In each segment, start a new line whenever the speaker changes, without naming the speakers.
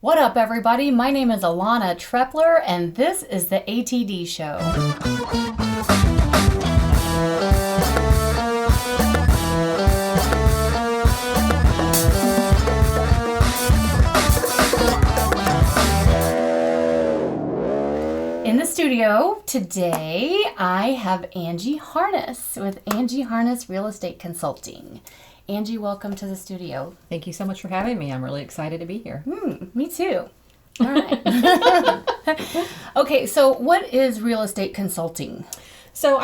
What up, everybody? My name is Alana Trepler, and this is the ATD Show. In the studio today, I have Angie Harness with Angie Harness Real Estate Consulting. Angie, welcome to the studio.
Thank you so much for having me. I'm really excited to be here.
Me too. All right. Okay, so what is real estate consulting?
So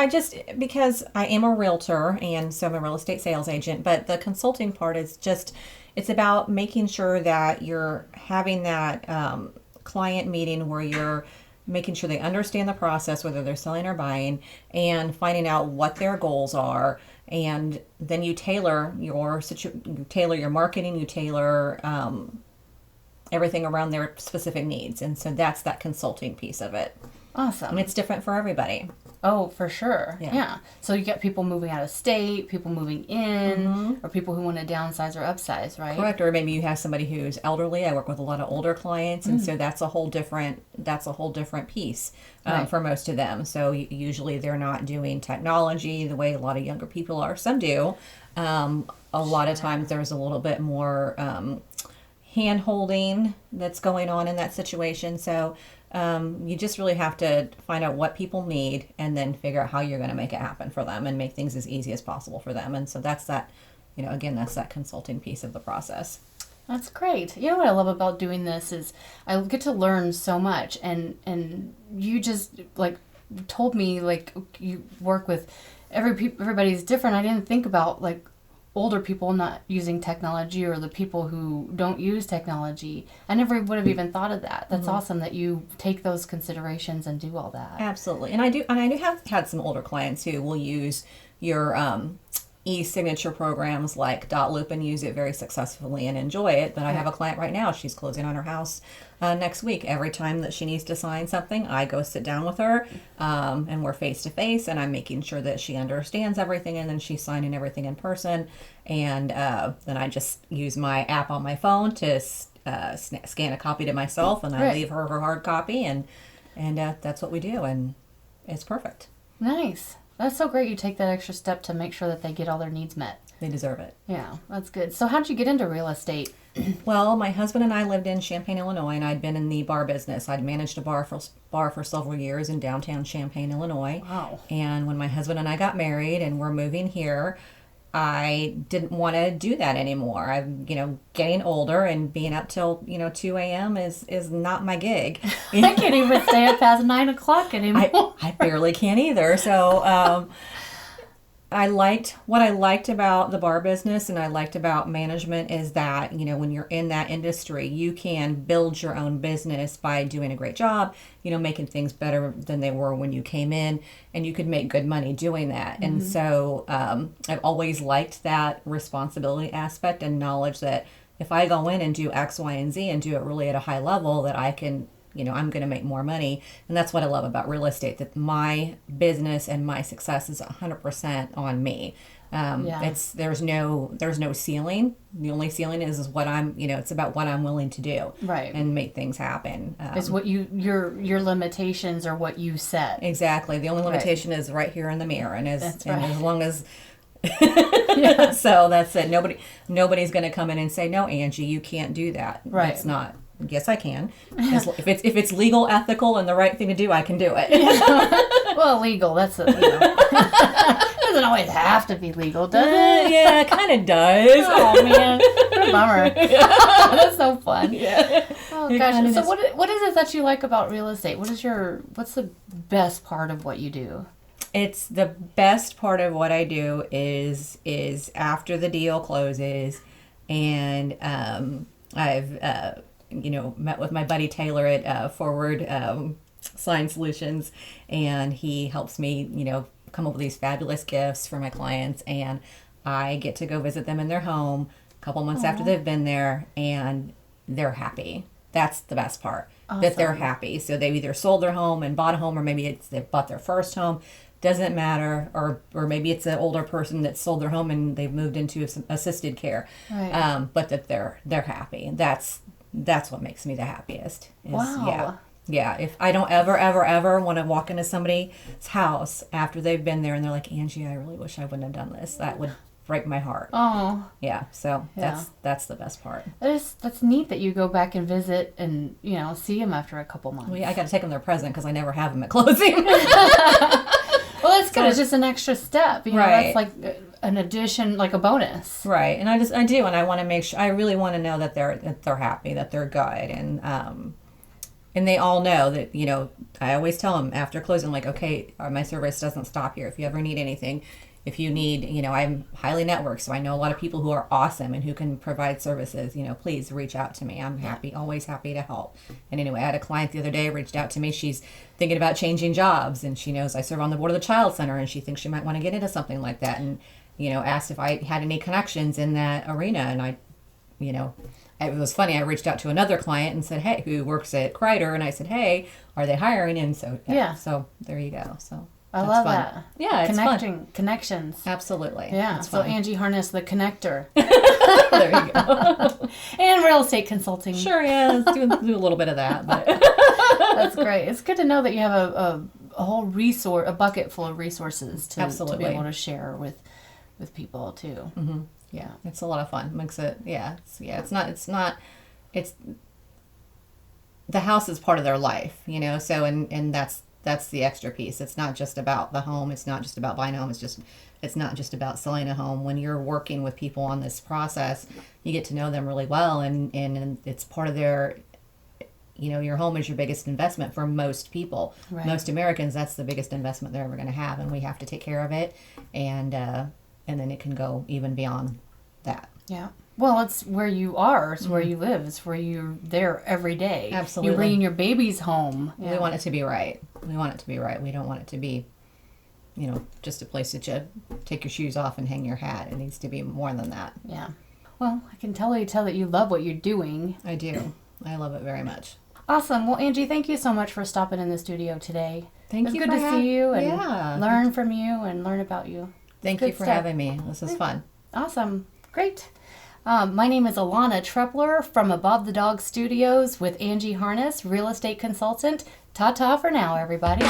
because I am a realtor and so I'm a real estate sales agent, but the consulting part is it's about making sure that you're having that client meeting where you're making sure they understand the process, whether they're selling or buying, and finding out what their goals are. And then you tailor your marketing, you tailor everything around their specific needs. And so that's that consulting piece of it.
Awesome.
And it's different for everybody.
Oh, for sure.
Yeah.
Yeah. So you get people moving out of state, people moving in, or people who want to downsize or upsize, right?
Correct. Or maybe you have somebody who's elderly. I work with a lot of older clients, and so that's a whole different piece
Right.
for most of them. So usually they're not doing technology the way a lot of younger people are. Some do. A lot of times there's a little bit more hand holding that's going on in that situation. So you just really have to find out what people need and then figure out how you're going to make it happen for them and make things as easy as possible for them. And so that's that, that's that consulting piece of the process.
That's great. You know what I love about doing this is I get to learn so much, and you just told me you work with everybody's different. I didn't think about older people not using technology or the people who don't use technology. I never would have even thought of that. That's awesome that you take those considerations and do all that.
Absolutely. And I do have had some older clients who will use your e-signature programs like Dotloop and use it very successfully and enjoy it. But I have a client right now, she's closing on her house next week. Every time that she needs to sign something, I go sit down with her and we're face to face, and I'm making sure that she understands everything, and then she's signing everything in person. And then I just use my app on my phone to scan a copy to myself, and I leave her hard copy, and that's what we do, and it's perfect.
Nice. That's so great you take that extra step to make sure that they get all their needs met.
They deserve it.
Yeah, that's good. So how did you get into real estate?
Well, my husband and I lived in Champaign, Illinois, and I'd been in the bar business. I'd managed a bar for several years in downtown Champaign, Illinois.
Wow.
And when my husband and I got married and we're moving here, I didn't want to do that anymore. I'm, getting older, and being up till, 2 a.m. is not my gig.
I can't even stay up past 9 o'clock anymore.
I barely can either. So what I liked about the bar business and I liked about management is that, when you're in that industry, you can build your own business by doing a great job, making things better than they were when you came in, and you could make good money doing that. Mm-hmm. And so I've always liked that responsibility aspect and knowledge that if I go in and do X, Y, and Z and do it really at a high level, that I can, I'm going to make more money. And that's what I love about real estate, that my business and my success is 100% on me. There's no ceiling. The only ceiling is what I'm, it's about what I'm willing to do.
Right.
And make things happen.
It's what your limitations are what you set.
Exactly. The only limitation is right here in the mirror. And as long as
Yeah.
So that's it. Nobody's going to come in and say, no, Angie, you can't do that.
Right.
That's not. Yes, I can. If it's legal, ethical, and the right thing to do, I can do it.
Well, legal. That's doesn't always have to be legal, does it?
Yeah, it kind of does.
Oh man, what a bummer. That's so fun.
Yeah.
Oh gosh. So what is it that you like about real estate? What's the best part of what you do?
It's the best part of what I do is after the deal closes, and I've met with my buddy Taylor at Forward Sign Solutions, and he helps me come up with these fabulous gifts for my clients, and I get to go visit them in their home a couple months after they've been there, and they're happy. That's the best part. Awesome. That they're happy. So they've either sold their home and bought a home, or maybe they bought their first home. Doesn't matter. Or maybe it's an older person that sold their home and they've moved into assisted care.
Right.
But that they're happy. That's that's what makes me the happiest.
Wow.
Yeah. If I don't ever want to walk into somebody's house after they've been there and they're like, Angie, I really wish I wouldn't have done this. That would break my heart.
Oh.
Yeah. So that's the best part.
That's neat that you go back and visit and, see them after a couple months.
Well, yeah, I got to take them their present because I never have them at closing.
Well, that's good. It's just an extra step.
Right.
That's like an addition, like a bonus.
Right. And I do. And I want to make sure, I really want to know that they're happy, that they're good. And they all know that, I always tell them after closing, like, okay, my service doesn't stop here. If you ever need anything, if you need, I'm highly networked, so I know a lot of people who are awesome and who can provide services, please reach out to me. I'm always happy to help. And anyway, I had a client the other day reached out to me. She's thinking about changing jobs, and she knows I serve on the board of the Child Center, and she thinks she might want to get into something like that. And, asked if I had any connections in that arena. And it was funny. I reached out to another client and said, hey, who works at Kreider, and I said, hey, are they hiring? And so, so there you go. So
I love that.
Yeah, it's fun.
Connections.
Absolutely.
Yeah.
It's
so
fun.
Angie Harness, the connector.
There you go.
And real estate consulting.
Sure, yeah. Let's do a little bit of that. But.
That's great. It's good to know that you have a whole a bucket full of resources to be able to share with people too.
Mm-hmm. Yeah, it's a lot of fun. Makes it, it's the house is part of their life, so, and that's the extra piece. It's not just about the home. It's not just about buying a home. It's not just about selling a home. When you're working with people on this process, you get to know them really well, and it's part of their, your home is your biggest investment for most people.
Right.
Most Americans, that's the biggest investment they're ever going to have, and we have to take care of it, and then it can go even beyond that.
Yeah. Well, it's where you are. It's where you live. It's where you're there every day.
Absolutely.
You're bringing your babies home.
Yeah. We want it to be right. We don't want it to be, just a place that you take your shoes off and hang your hat. It needs to be more than that.
Yeah. Well, I can tell that you love what you're doing.
I do. I love it very much.
Awesome. Well, Angie, thank you so much for stopping in the studio today.
Thank you.
It's good to see you and learn from you and learn about you.
Thank you for having me. This is fun.
Awesome. Great. My name is Alana Trepler from Above the Dogs Studios with Angie Harness, real estate consultant. Ta-ta for now, everybody.